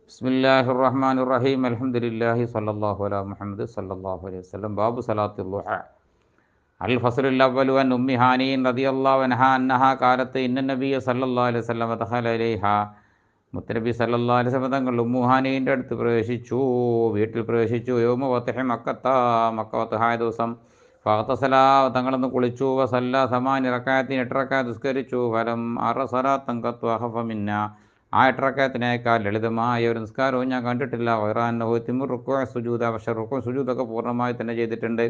ബിസ്മില്ലാഹിർ റഹ്മാനിർ റഹീം അൽഹംദുലില്ലാഹി സ്വല്ലല്ലാഹു അലാ മുഹമ്മദ് സ്വല്ലല്ലാഹു അലൈഹി വസല്ലം. ബാബു സലാത്തുൽ ദുഹ. അൽ ഫസ്ലുൽ അവ്വലു അൻ ഉമ്മി ഹാനിൻ റളിയല്ലാഹു അൻഹാ അന്നഹാ ഖാലത്ത് ഇന്ന നബിയ സല്ലല്ലാഹു അലൈഹി വസല്ലം ദഖല അലൈഹാ. മുത്തനബി സല്ലല്ലാഹു അലൈഹി വസല്ലം തങ്ങൾ ഉമ്മു ഹാനീൻ്റെ അടുത്ത് പ്രവേശിച്ചു, വീട്ടിൽ പ്രവേശിച്ചു. യൗമ ഫത്ഹി മക്കത്ത, മക്ക ഫത്ഹായ ദിവസം. ഫഗ്തസല, തങ്ങളൊന്ന് കുളിച്ചു. വസല്ല സമാനി റക്അത്തിൻ, 8 റക്അത്ത് നിസ്കരിച്ചു. ഫലം അറ സലാത്തൻ ഖത്തു അഖഫ മിന്ന, ആ 8 റക്അത്തിനേക്കാൾ ലളിതമായ ഒരു നിസ്കാരവും ഞാൻ കണ്ടിട്ടില്ല. വൈറാന്നഹു തിമുർ റുക്കൂ സുജൂദ, പക്ഷേ റുക്കൂ സുജൂദൊക്കെ പൂർണ്ണമായി തന്നെ ചെയ്തിട്ടുണ്ട്.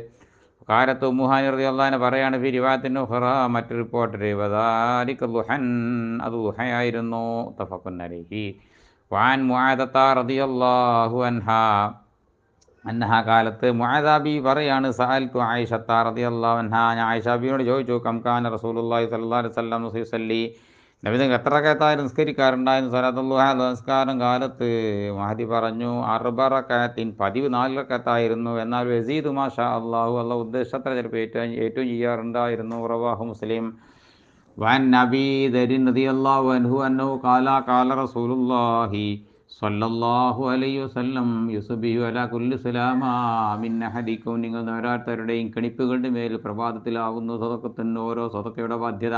കാലത്ത് ഉമ്മുഹാനി റളിയല്ലാഹു അൻഹ പറയാണ്, ഫി റിവായത്തിൻ ഉഖറ, മറ്റൊരു റിപ്പോർട്ടിൽ വദാലിക ദുഹൻ, അത് ദുഹയായിരുന്നു. മുത്തഫഖുൻ അലൈഹി. വഅൻ മുആദത റളിയല്ലാഹു അൻഹാ അന്നഹാ കാലത്ത്, മുആദ ബി പറയാണ്, സഅൽതു ആയിഷത്ത റളിയല്ലാഹു അൻഹാ, ഞാൻ ആയിഷ ബിയോട് ചോദിച്ചു, കം കാന റസൂലുള്ളാഹി സ്വല്ലല്ലാഹു അലൈഹി വസല്ലം യുസല്ലി, നബി തങ്ങൾ എത്ര റക്അത്തായിരുന്നു നിസ്കരിക്കാറുണ്ടായിരുന്നു? സ്വലാത്തുൽ ദുഹ, നമസ്കാരം കാലത്ത്. മഹദി പറഞ്ഞു, അർബ റക്അത്തിൻ, പതിവ് 4 റക്അത്തായിരുന്നു. എന്നാൽ യസീദു മാ ഷാ അല്ലാഹു, അല്ലാഹു ഉദ്ദേശിച്ചത്ര ചിലപ്പോൾ ഏറ്റവും ചെയ്യാറുണ്ടായിരുന്നു. റവാഹു മുസ്ലിം. വഅൻ അബീ ദരിൻ റളിയല്ലാഹു അൻഹു അന്നഹു ഖാല ഖാല റസൂലുള്ളാഹി സ്വല്ലല്ലാഹു അലൈഹി വസല്ലം യുസ്ബിഹു അലാ കുല്ലി സലാമാ മിൻ അഹദിക്കും, നിങ്ങൾ ഓരോരുത്തരുടെയും കണിപ്പുകളുടെ മേൽ പ്രഭാതത്തിലാവുന്നു സദഖത്തുൻ, ഓരോ സദഖയുടെ ബാധ്യത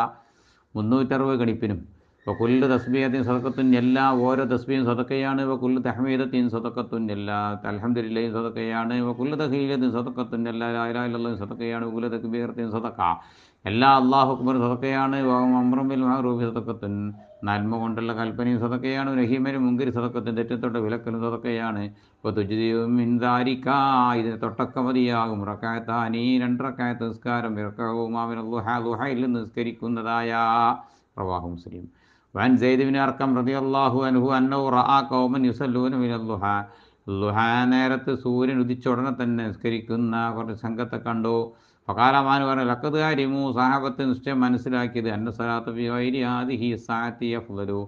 360 കണിപ്പിനും. ഇപ്പോൾ കുല്ലു തസ്ബീഹത്തിൻ സദഖത്തുൻ, എല്ലാ ഓരോ തസ്ബീഹും സദഖയാണ്. ഇപ്പോൾ കുല്ലു തഹ്മീദത്തിൻ സദഖത്തുൻ, എല്ലാ അൽഹംദുലില്ലാഹി സദഖയാണ്. ഇപ്പോൾ കുല്ലു തഹ്ലീലത്തിൻ സദഖത്തുൻ, എല്ലാ ലാ ഇലാഹ ഇല്ലല്ലാഹു സദഖയാണ്. കുല്ലു തക്ബീറത്തിൻ സദഖ, എല്ലാ അല്ലാഹു അക്ബർ സദഖയാണ്. അംറും ബിൽ മഅറൂഫി സദഖത്തുൻ, നന്മ കൊണ്ടുള്ള കൽപ്പനയും സദഖയാണ്. നഹീമിനും മുൻകരി സദഖത്തുൻ, തെറ്റത്തൊട്ട് വിലക്കലും സദഖയാണ്. ഇപ്പോൾ തുജ്ദിയും മിൻ ദാലിക, ഇതിന് തൊട്ടൊക്കെ മതിയാകും. റക്അത്താനി, 2 റക്അത്ത് നിസ്കാരം. യർകഉമാ മിനൽ ദുഹ, ദുഹയിൽ നിന്ന് നിസ്കരിക്കുന്നതായ. റവാഹു മുസ്ലിം. വഅൻ സയ്യിദ് ബിൻ അർഖം റളിയല്ലാഹു അൻഹു അന്നഹു റഅ ഖൗമൻ യുസല്ലൂന മിനൽ ദുഹ, ദുഹാ നേരത്ത് സൂര്യൻ ഉദിച്ച ഉടനെ തന്നെ നിസ്കരിക്കുന്ന കുറച്ച് സംഘത്തെ കണ്ടു. ഫഖാലമാൻ പറഞ്ഞു, ലഖദ് അലിമു, സഹാബത്ത് നിശ്ചയം മനസ്സിലാക്കിയത്, അന്ന സ്വലാത്ത ഫി ഗൈരി ഹാദിഹി സഅതി അഫ്ളലു,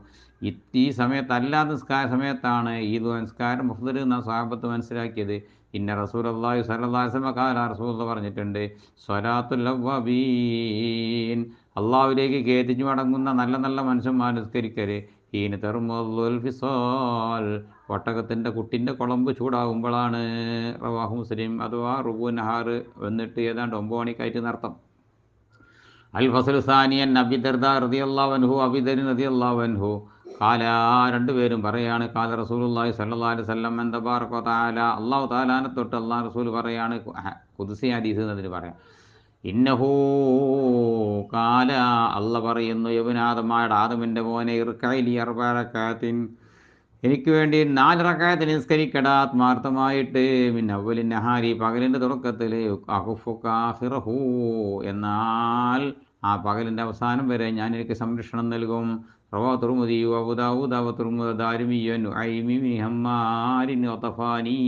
ഈ സമയത്ത് അല്ലാത്ത നിസ്കാര സമയത്താണ് ഈ നിസ്കാരം അഫ്ളൽ എന്ന സഹാബത്ത് മനസ്സിലാക്കിയത്. ഇന്ന റസൂലുള്ളാഹി സ്വല്ലല്ലാഹു അലൈഹി വസല്ലം ഖാല, റസൂലുള്ളാഹി പറഞ്ഞിട്ടുണ്ട്, സ്വലാത്തുൽ അവ്വബീൻ, അള്ളാഹുവിലേക്ക് ഖേദിച്ചു മടങ്ങുന്ന നല്ല നല്ല മനുഷ്യന്മാർ നിസ്കരിക്കരുത്. ഈന് തെർമുൽ ഫിസാൽ, ഒട്ടകത്തിൻ്റെ കുട്ടിൻ്റെ കുളമ്പ് ചൂടാകുമ്പോഴാണ്. റവാഹു മുസ്ലിം. അഥവാ റുബു നഹാർ വന്നിട്ട് ഏതാണ്ട് 9 മണിക്കായിട്ട് നടത്തം. അൽ ഫസ്ലു സാനിയൻ അബി ദർദ റളിയല്ലാഹു അൻഹു, അബി ദർ റളിയല്ലാഹു അൻഹു ഖാല, രണ്ടുപേരും പറയാണ്, ഖാല റസൂലുള്ളാഹി സ്വല്ലല്ലാഹു അലൈഹി വസല്ലം അൻ തബാറക വ തആല, അല്ലാഹു തആലാനെ തൊട്ട് അല്ലാഹു റസൂൽ പറയാണ്, ഖുദ്സി ഹദീസ് എന്നതിന് പറയാം, ഇന്നഹു ഖാല, അല്ല പറയുന്നു, യബ്നാദമായ ആദമിൻ്റെ മോനെ, ഇർകഅലി 4 റക്അത്തിൻ, എനിക്ക് വേണ്ടി 4 റക്അത്ത് നിസ്കരിക്കടാ ആത്മാർത്ഥമായിട്ട്. മിൻ അവ്വലിൻ നഹാരി, പകലിൻ്റെ തുടക്കത്തിൽ. അഖുഫുക ആഖിറഹു, എന്നാൽ ആ പകലിൻ്റെ അവസാനം വരെ ഞാൻ എനിക്ക് സംരക്ഷണം നൽകും. റവാഹു തുർമുദി വഅബൂ ദാവൂദ വതുർമുദി ദാരിമിയ്യു നുഐമി ബിൻ ഹമ്മാരിൻ വതഫാനി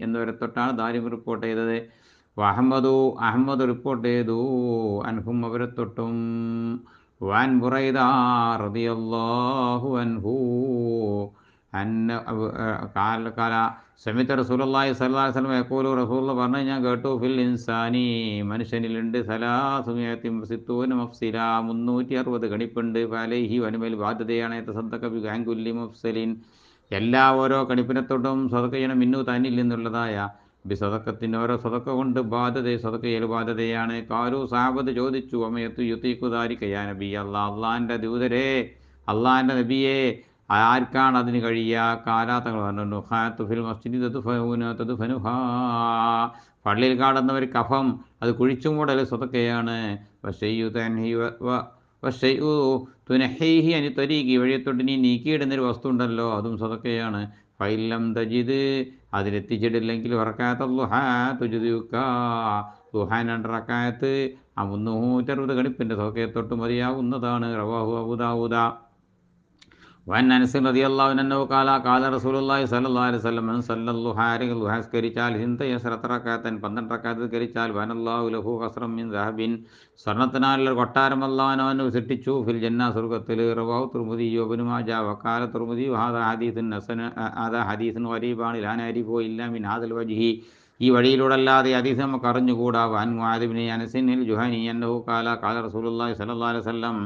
എന്നിവരെ തൊട്ടാണ് ദാരിമി റിപ്പോർട്ട് ചെയ്തത്. അഹമ്മദ് റിപ്പോർട്ട് ചെയ്തു, അൻഹും അവരെ തൊട്ടും. വഅൻ ബുറൈദ റളിയല്ലാഹു അൻഹു അന്ന ഖാല സമിഅ്തു റസൂലുള്ളാഹി സ്വല്ലല്ലാഹു അലൈഹി വസല്ലം യഖൂലു, റസൂലുള്ളാഹി പറഞ്ഞു, ഞാൻ കേട്ടു, ഫിൽ ഇൻസാനി, മനുഷ്യനിലുണ്ട്, 360 മഫ്സില, 360 കണിപ്പുണ്ട്. ഫഅലൈഹി, വനുമേൽ ബാധ്യതയാണ്, യതസദ്ദഖ ബി അൻ കുല്ലി മഫ്സലിൻ, എല്ലാ ഓരോ കണിപ്പിനത്തോടും സദഖ ചെയ്യണം. മിന്നു, തന്നിൽ നിന്നുള്ളതായ, ബി സദഖത്തിന്, ഓരോ സദഖ കൊണ്ട് സദഖ ചെയ്യൽ ബാധ്യതയാണ്. കാലു, സഹാബത്ത് ചോദിച്ചു, അമയത്തു യുതീഖു ദാലിക യാ നബി അല്ലാഹ്, അള്ളാഹിൻ്റെ ദൂതരെ, അള്ളാഹിൻ്റെ നബിയെ, ആർക്കാണ് അതിന് കഴിയുക? കാലാത്തങ്ങൾ പറഞ്ഞു, നുഹാത്തു ഫിൽ മസ്ജിദി തദ്ഫനുഹാ, പള്ളിയിൽ കാണുന്നവർ കഫം, അത് കുഴിച്ചു മൂടൽ സദഖയാണ്. തുനഹീഹി അനി ത്വരീഖി, വഴിയത്തൊട്ട് നീ നീക്കിയിടുന്നൊരു വസ്തു ഉണ്ടല്ലോ, അതും സദഖയാണ്. ഫൈലം തജിദ്, അതിലെത്തിച്ചിട്ടില്ലെങ്കിൽ റക്അത്ത ദുഹാ തുജ്ദിക, ദുഹാ 2 റക്അത്ത് ആ 360 കണിപ്പിൻ്റെ സദഖയെ മതിയാകുന്നതാണ്. റവാഹു അബൂ ദാവൂദ. വഅൻ അനസ് റളിയല്ലാഹു അൻഹു ഖാല ഖാല റസൂലുള്ളാഹി സ്വല്ലല്ലാഹു അലൈഹി വസല്ലം, മൻ സല്ലൽ ദുഹാ, ദുഹാ നിസ്കരിച്ചാൽ, 12 റക്അത്തൻ, 12 റക്അത്ത് നിസ്കരിച്ചാൽ, ബനല്ലാഹു ലഹു ഖസ്റൻ മിൻ ദഹബിൻ, സ്വർണ്ണത്തിനാലുള്ള കൊട്ടാരം അല്ലാഹു അവന് സൃഷ്ടിച്ചു, ഫിൽ ജന്ന, സ്വർഗ്ഗത്തിൽ. റവാഹു തുർമുദി വഇബ്നു മാജ വഖാല തുർമുദി ഹാദാ ഹദീസുൻ ഹസൻ, ഹാദാ ഹദീസുൻ ഗരീബാൻ ലാ നഅരിഫു ഇല്ലാ മിൻ ഹാദൽ വജ്ഹി, ഈ വഴിയിലൂടെ അല്ലാതെ ഹദീസ് നമുക്ക് അറിഞ്ഞുകൂടാ. വൻ മുആദ് ഇബ്നു അനസിൽ ജുഹനി അന്നഹു ഖാല ഖാല റസൂലുള്ളാഹി സ്വല്ലല്ലാഹു അലൈഹി വസല്ലം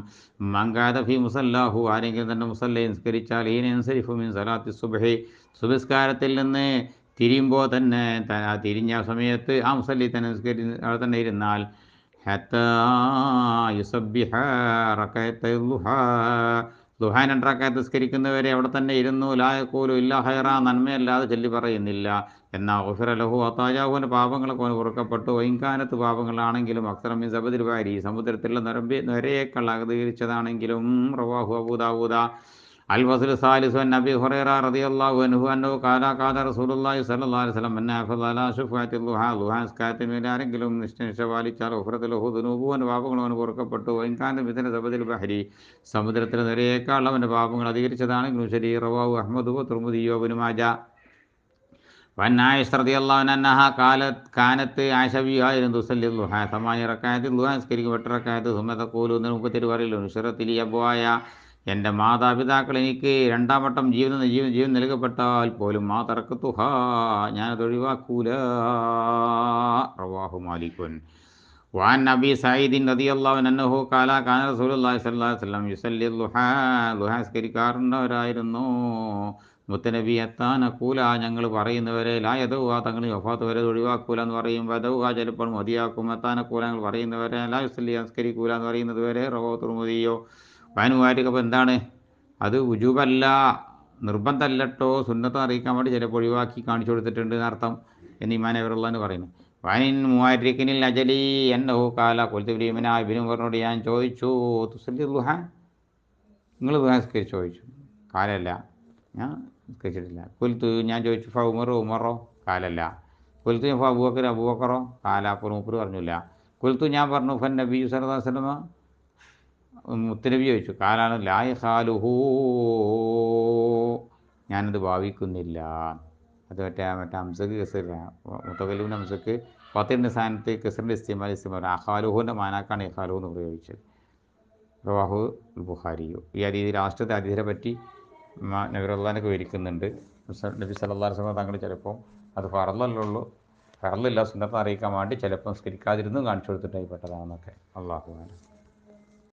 മൻ ഖാദ ഫീ മുസല്ലാഹു, ആരെങ്കിലും തൻ്റെ മുസല്ലയിൽ നിസ്കരിച്ചാൽ ഹീന യൻസരിഫു മിൻ സലാത്തി സുബ്ഹി, സുബ്ഹിസ്കാരത്തിൽ നിന്ന് തിരിയുമ്പോൾ തന്നെ തിരിഞ്ഞ സമയത്ത് ആ മുസല്ലി തന്നെ അവിടെ തന്നെ ഇരുന്നാൽ ഹത്താ യുസബ്ബിഹ റകഅത്തൈ ളുഹാ, ളുഹാ 2 റകഅത്ത് നിസ്കരിക്കുന്നവരെ അവിടെ തന്നെ ഇരുന്നു. ലാ യഖൂലു ഇല്ലാ ഖൈറ, നന്മയല്ലാതെ ചൊല്ലി പറയുന്നില്ല. എന്നാൽ ഗുഫിറ ലഹു അതാജാഹുവിൻ്റെ പാപങ്ങളൊക്കെ അവന് പൊറുക്കപ്പെട്ടു. വൈൻകാനത്ത് പാപങ്ങളാണെങ്കിലും അക്സറമിൻ സബദിൽ വാരി, സമുദ്രത്തിലുള്ള നരയേക്കാൾ അകതീകരിച്ചതാണെങ്കിലും. റവാഹു അബൂ ദാവൂദ. അൽ ഫസ്ലു സാലിസു അൻ അബീ ഹുറൈറ റളിയല്ലാഹു അൻഹു അന്നഹു ഖാല ഖാല റസൂലുള്ളാഹി സ്വല്ലല്ലാഹു അലൈഹി വസല്ലം മൻ ഹഫള അലാ ശുഫാഅത്തി ളുഹാ, ളുഹാ നിസ്കാരത്തിന് മേൽ ആരെങ്കിലും നിഷ്ഠ പാലിച്ചാൽ ഗുഫിറത് ലഹു ദുനൂബുഹു, അവൻ്റെ പാപങ്ങൾ അവന് പൊറുക്കപ്പെട്ടു. വൈൻകാന മിഥല സബദിൽ ബഹരി, സമുദ്രത്തിലെ നരയേക്കാൾ അവൻ്റെ പാപങ്ങൾ അധികരിച്ചതാണെങ്കിലും ശരി. റവാഹു അഹ്മദു വതിർമിദി വഇബ്നു മാജ. വൻ ആയിഷ റളിയല്ലാഹു അൻഹ കാനത്ത് ആയിഷ ബിയായിരുന്നു തുസല്ലി ളുഹാ 8 റകഅത്ത്, ളുഹാ നിസ്കരിക്കും 8 റകഅത്ത്. സുമ്മ തഖൂലു, എന്നതിന് മുമ്പത്തേത് പറയല്ലോ, നുശറത്തിലി അബ്വായ, എൻ്റെ മാതാപിതാക്കൾ എനിക്ക് 2ാം വട്ടം ജീവൻ നൽകപ്പെട്ടാൽ പോലും മാ തറക്കത്തുഹാ, ഞാനത് ഒഴിവാക്കൂല. റവാഹു മാലിക്കുൻ. വഅൻ അബീ സഈദ് റളിയല്ലാഹു അൻഹു ഖാല കാന റസൂലുള്ളാഹി സ്വല്ലല്ലാഹു അലൈഹി വസല്ലം യുസല്ലി ളുഹാ, ളുഹാ നിസ്കരിക്കാറുള്ളവരായിരുന്നു. മുത്തനബി എത്താനക്കൂല, ഞങ്ങൾ പറയുന്നവരെ ലാ യദൗഹ, തങ്ങൾ വഫാത്ത് വരെ ഒഴിവാക്കൂല എന്ന് പറയും. വദൗഹ, ചിലപ്പോൾ മതിയാക്കും. എത്താനക്കൂല, ഞങ്ങൾ പറയുന്നവരെ ലാ യുസല്ലി, നിസ്കരിക്കൂല എന്ന് പറയുന്നത് വരെ. റവാഹു തിർമിദിയോ. വാനുമാരിക്കപ്പോൾ എന്താണ് അത്? ഉജൂബല്ല, നിർബന്ധമല്ലട്ടോ, സുന്നത്ത് അറിയിക്കാൻ വേണ്ടി ചിലപ്പോൾ ഒഴിവാക്കി കാണിച്ചു കൊടുത്തിട്ടുണ്ട് എന്നർത്ഥം എന്ന് ഇമാം നബിയുള്ളാഹി പറയുന്നു. വാനിൻ മുആരിക്കിനിൽ അജലി എന്നഹു ഖാല ഖുൽതു ഇബ്നു ഉമറിനോട് ഞാൻ ചോദിച്ചു, തുസല്ലി ളുഹാ, നിങ്ങൾ ളുഹാ നിസ്കരിച്ച് ചോദിച്ചു. കാലല്ല, ഞാൻ നിസ്കരിച്ചിട്ടില്ല. ഖുൽതു, ഞാൻ ചോദിച്ചു, ഫ ഉമറോ? കാലല്ല. ഖുൽതു ഫ അബൂബക്കറോ? കാല. അപ്പോൾ മൂപ്പര് പറഞ്ഞില്ല. ഖുൽതു, ഞാൻ പറഞ്ഞു, ഫൻ നബി സല്ലല്ലാഹു അലൈഹി വസല്ലം, മുത്തനബി ചോദിച്ചു. കാലാണ് ലാ യഖാലുഹു, ഞാനത് ഭാവിക്കുന്നില്ല. അത് മറ്റേ ഹംസക്ക് കെസറില്ല, മുത്തകല്ലിമിൻ്റെ ഹംസക്ക് ഫത്തിൻ്റെ സ്ഥാനത്ത് കെസറിൻ്റെ ഇസ്തിമാൽ അഖാലുഹുവിൻ്റെ മാനാക്കാണ് ഇഖാലുഹു എന്ന് പ്രയോഗിച്ചത്. റവാഹു ബുഖാരിയോ. ഈ ഹദീസ് രാഷ്ട്രത്തെ ഹദീസിനെ പറ്റി നബിയുള്ളാഹിനൊക്കെ വിവരിക്കുന്നുണ്ട്. നബി സല്ലല്ലാഹു അലൈഹി വസല്ലം തങ്ങൾ ചിലപ്പോൾ അത് ഫറളല്ലുള്ളൂ, ഫറളില്ല, സുന്നത്ത് അറിയിക്കാൻ വേണ്ടി ചിലപ്പോൾ നിസ്കരിക്കാതിരുന്നും കാണിച്ചു കൊടുത്തിട്ടായി പെട്ടതാണെന്നൊക്കെ. അല്ലാഹു അലം.